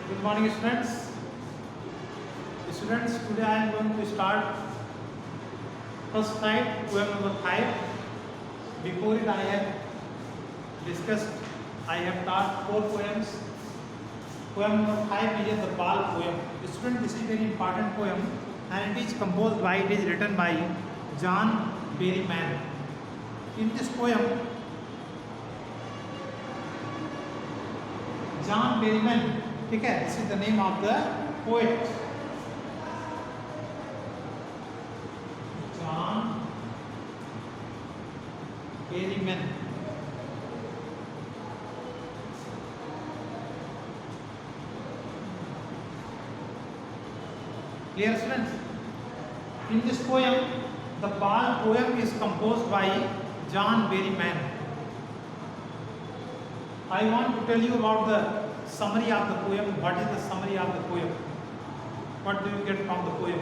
Good morning, students. Students, today I am going to start first night poem number 5. Before it, I have discussed, I have taught 4 poems. Poem number 5 is the Bal poem. Student, this is very important poem and it is composed by, it is written by John Berryman. In this poem, John Berryman, okay, this is the name of the poet. John Berryman. Clear, students? In this poem, the Bal poem is composed by John Berryman. I want to tell you about the summary of the poem. What is the summary of the poem? What do you get from the poem?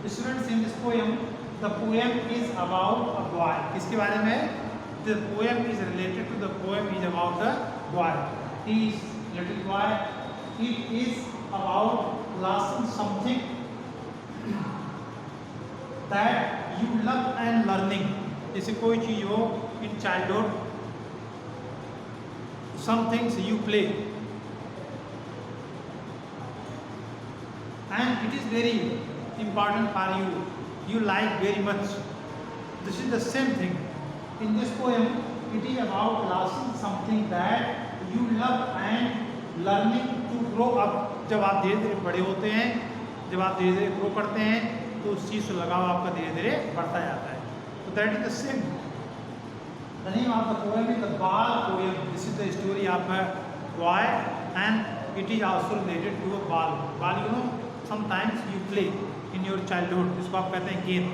Students, in this poem, the poem is about a boy. किसके बारे में? The poem is related to the poem is about the boy. He is little boy. It is about losing something that you love and learning. जैसे कोई चीज हो in childhood, some things you play and it is very important for you, you like very much. This is the same thing. In this poem, it is about losing something that you love and learning to grow up. जब आप धीरे धीरे बड़े होते हैं, जब आप धीरे धीरे ग्रो करते हैं तो उस चीज़ से लगाव आपका धीरे धीरे बढ़ता जाता है. तो that is the same. The name of the poem is the Bal poem. This is the story of a boy and it is also related to a ball. Ball, you know, sometimes you play in your childhood. इसको आप कहते हैं game.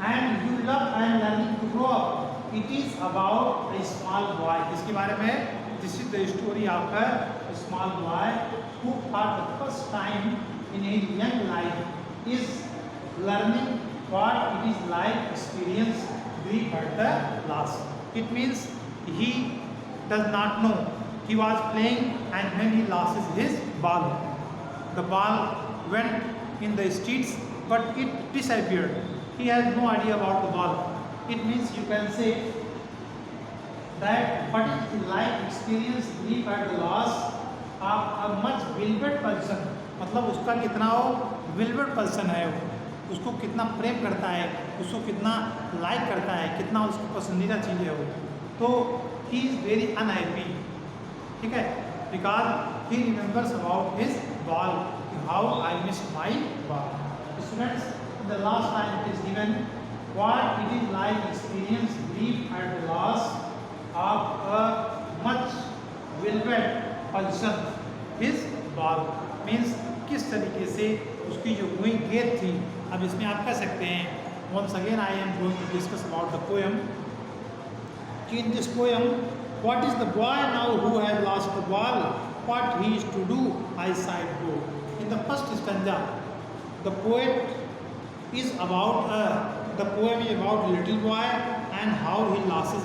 And you love and learning to grow up. It is about a small boy. किसके बारे में? This is the story of a small boy who for the first time in his young life is learning what it is like experience grief at the loss. It means he does not know. He was playing and when he loses his ball. The ball went in the streets but it disappeared. He has no idea about the ball. It means you can say that what is like experience grief at the loss of a much beloved person. मतलब उसका कितना वो beloved person है, उसको कितना प्रेम करता है, उसको कितना लाइक करता है, कितना उसकी पसंदीदा चीज़ है वो. तो he is very unhappy. ठीक है, because he remembers about his ball, how I missed my ball. Students, in the last time it is given what it is like experience grief at the loss of a much beloved person. His ball means किस तरीके से उसकी जो हुई gate थी. अब इसमें आप कह सकते हैं once again I am going to discuss about the poem. In this poem, what is the boy now who has lost the ball? What he is to do? I side go. In the first stanza, the poet is about the poem is about little boy and how he loses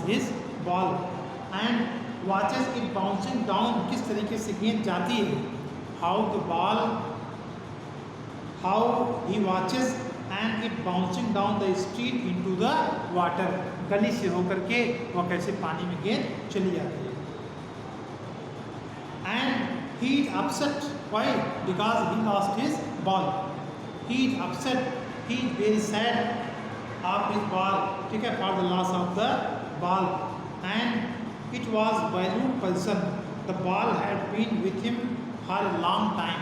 his ball and watches it bouncing down. किस तरीके से गेंद जाती है. How the ball, how he watches and it bouncing down the street into the water. गली से होकर के वह कैसे पानी में गेंद चली जाती है. And he is upset. Why? Because he lost his ball. He is upset. He is very sad of his ball. ठीक है, for the loss of the ball. And it was valued person. The ball had been with him for a long time.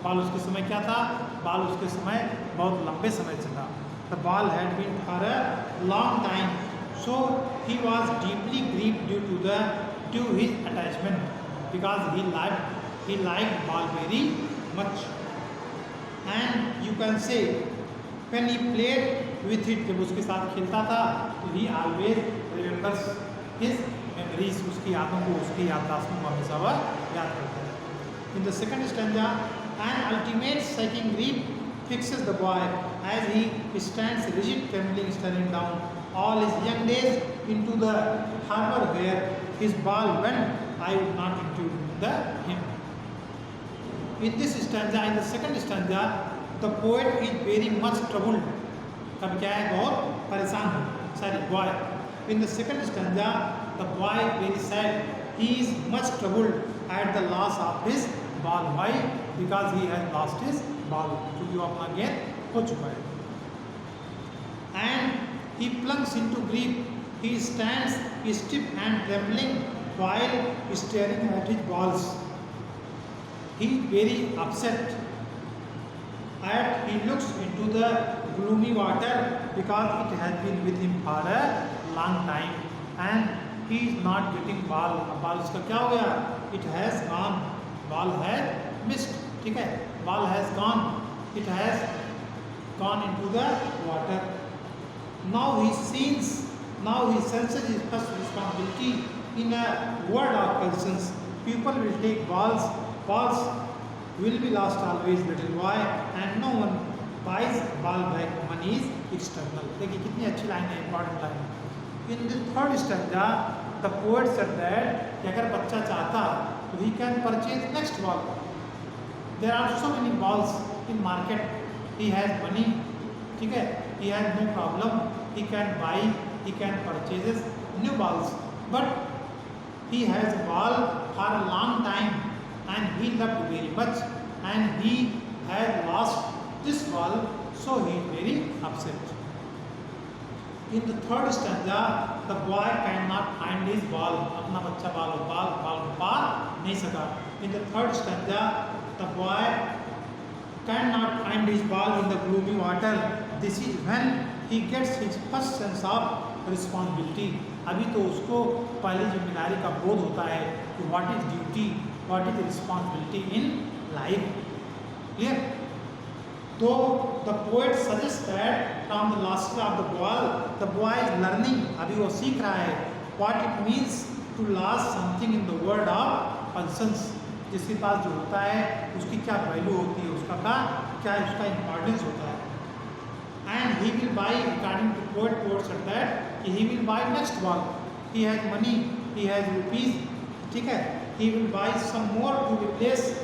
बाल उसके समय क्या था? बाल उसके समय बहुत लंबे समय से था. The ball had been for a long time. So he was deeply grieved due to his attachment because he liked ball very much. And you can say when he played with it, जब उसके साथ खेलता था तो he always remembers his memories. उसकी यादों को, उसकी याददाश्तों को हमेशा वह याद करता है. In the second stanza, an ultimate shaking grief fixes the boy as he stands rigid, trembling, staring down all his young days into the harbor where his ball went I would not include the him. In this stanza, in the second stanza, the poet is very much troubled. तब क्या है, बहुत परेशान है. Sorry, boy. In the second stanza, the boy is very sad. He is much troubled at the loss of his ball. Why? Because he has lost his ball. क्योंकि वो अपना गेंद खो चुका है. And he plunges into grief. He stands stiff and trembling while staring at his balls. He is very upset. And he looks into the gloomy water because it has been with him for a long time. And he is not getting ball. अब ball उसका क्या हो गया? It has gone. Ball has missed. ठीक है? Ball has gone. It has gone into the water. Now he senses his first responsibility in a world of persons. People will take balls. Balls will be lost always, little boy, and no one buys ball back. Money is external. देखिए कितनी अच्छी line है, important line. In the third stanza, the poet said that कि अगर बच्चा चाहता तो he can purchase next ball. There are so many balls in market. He has money. ठीक है? He has no problem. He can buy. He can purchase new balls. But he has a ball for a long time. And he loved very much, and he had lost this ball, so he is very upset. In the third stanza, the boy cannot find his ball. अपना बच्चा ball पा नहीं सका. In the third stanza, the boy cannot find his ball in the gloomy water. This is when he gets his first sense of responsibility. अभी तो उसको पहली जिम्मेदारी का बोध होता है कि what is duty, what is the responsibility in life. Clear? So the poet suggests that from the losses of the boy is learning. अभी वो सीख रहा है what it means to lose something in the world of persons. जिसके पास जो होता है उसकी क्या वैल्यू होती है, उसका क्या उसका इम्पोर्टेंस होता है. And he will buy, according to poet said that he will buy next ball. He has money, he has rupees. ठीक है? He will buy some more to replace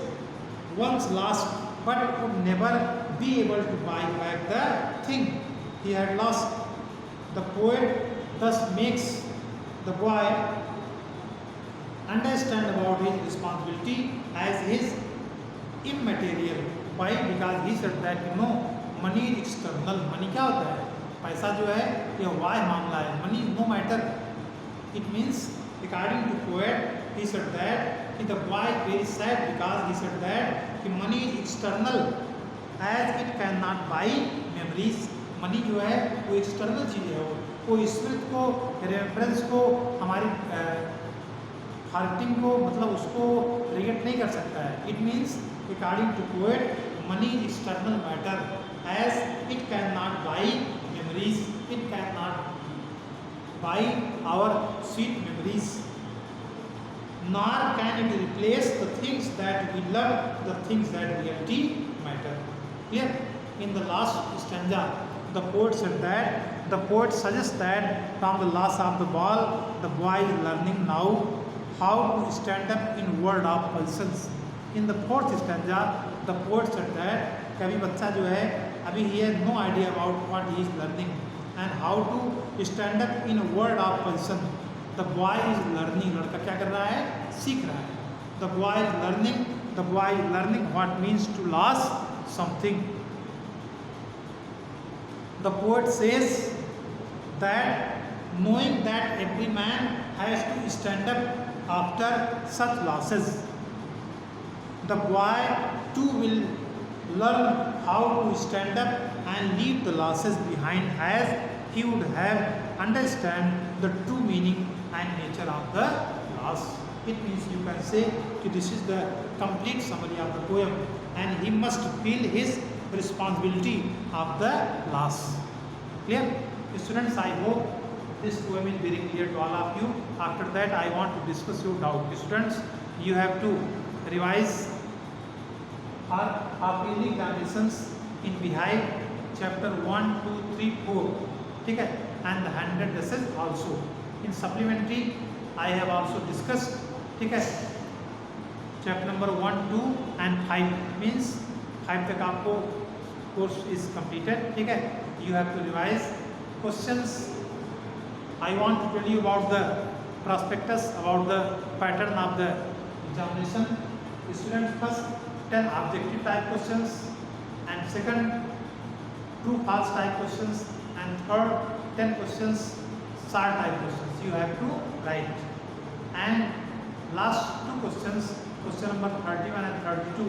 one's lost, but would never be able to buy back the thing he had lost. The poet thus makes the boy understand about his responsibility as his immaterial. Why? Because he said that money is external. Money क्या होता है? पैसा जो है ये why मामला है. Money is no matter. It means, according to poet, he said that the boy is very sad because he said that money is external as it cannot buy memories. Money जो है वो external चीज़ है, वो स्मृति को, reference को, हमारी हार्टिंग को, मतलब उसको रिलेट नहीं कर सकता है. It means according to poet money is external matter as it cannot buy memories, it cannot buy our sweet memories, nor can it replace the things that we love, the things that reality matter. Here in the last stanza, the poet said that, the poet suggests that from the loss of the ball, the boy is learning now how to stand up in world of persons. In the fourth stanza, the poet said that कभी बच्चा जो है अभी he has no idea about what he is learning and how to stand up in a world of person. The boy is learning. लड़का क्या कर रहा है? सीख रहा है. The boy is learning. The boy is learning what means to lose something. The poet says that knowing that every man has to stand up after such losses, the boy too will learn how to stand up and leave the losses behind as he would have understand the true meaning and nature of the loss. It means you can say that this is the complete summary of the poem and he must feel his responsibility of the loss. Clear? Students, I hope this poem is very clear to all of you. After that I want to discuss your doubt. Students, you have to revise our yearly examinations in Beehive chapter 1, 2, 3, 4. ठीक है? And the 100 essays also. In supplementary, I have also discussed ठीक है। Chapter number 1, 2 and 5 means 5 तक आपको course is completed, ठीक है। You have to revise questions. I want to tell you about the prospectus, about the pattern of the examination. Students, first 10 objective type questions, and second true false type questions, and third 10 questions short type questions you have to write. And last two questions, question number 31 and 32,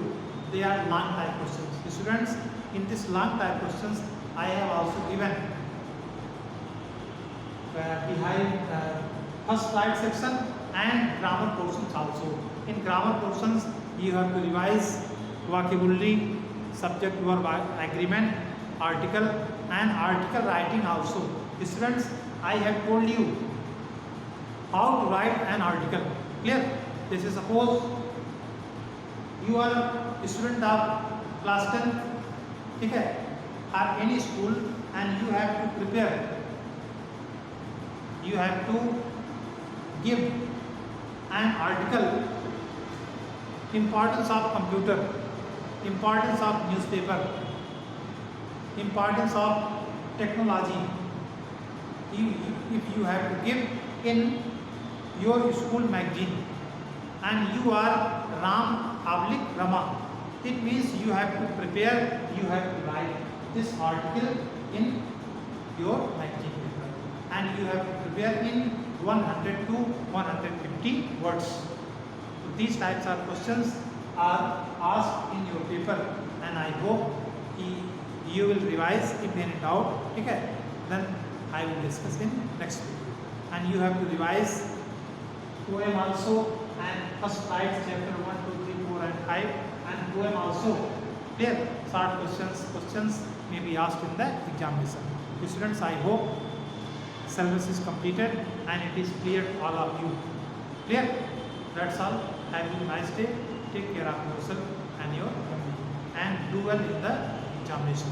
they are long type questions. Students, in this long type questions I have also given behind first slide section and grammar portions also. In grammar portions you have to revise vocabulary, subject verb agreement, article and article writing also. Students, I have told you how to write an article. Clear? This is suppose you are a student of class 10, ठीक है, or any school, and you have to prepare, you have to give an article, importance of computer, importance of newspaper, importance of technology. If you have to give in your school magazine and you are Ram public Rama, it means you have to prepare, you have to write this article in your magazine paper, and you have to prepare in 100 to 150 words. So these types of questions are asked in your paper, and I hope you will revise. If any doubt, okay, then I will discuss in next video. And you have to revise poem also, and first slides chapter 1, 2, 3, 4 and 5, and poem also. Clear? Short questions may be asked in the examination. Students, I hope syllabus is completed and it is clear to all of you. Clear? That's all. Have a nice day. Take care of yourself and your family, and do well in the examination.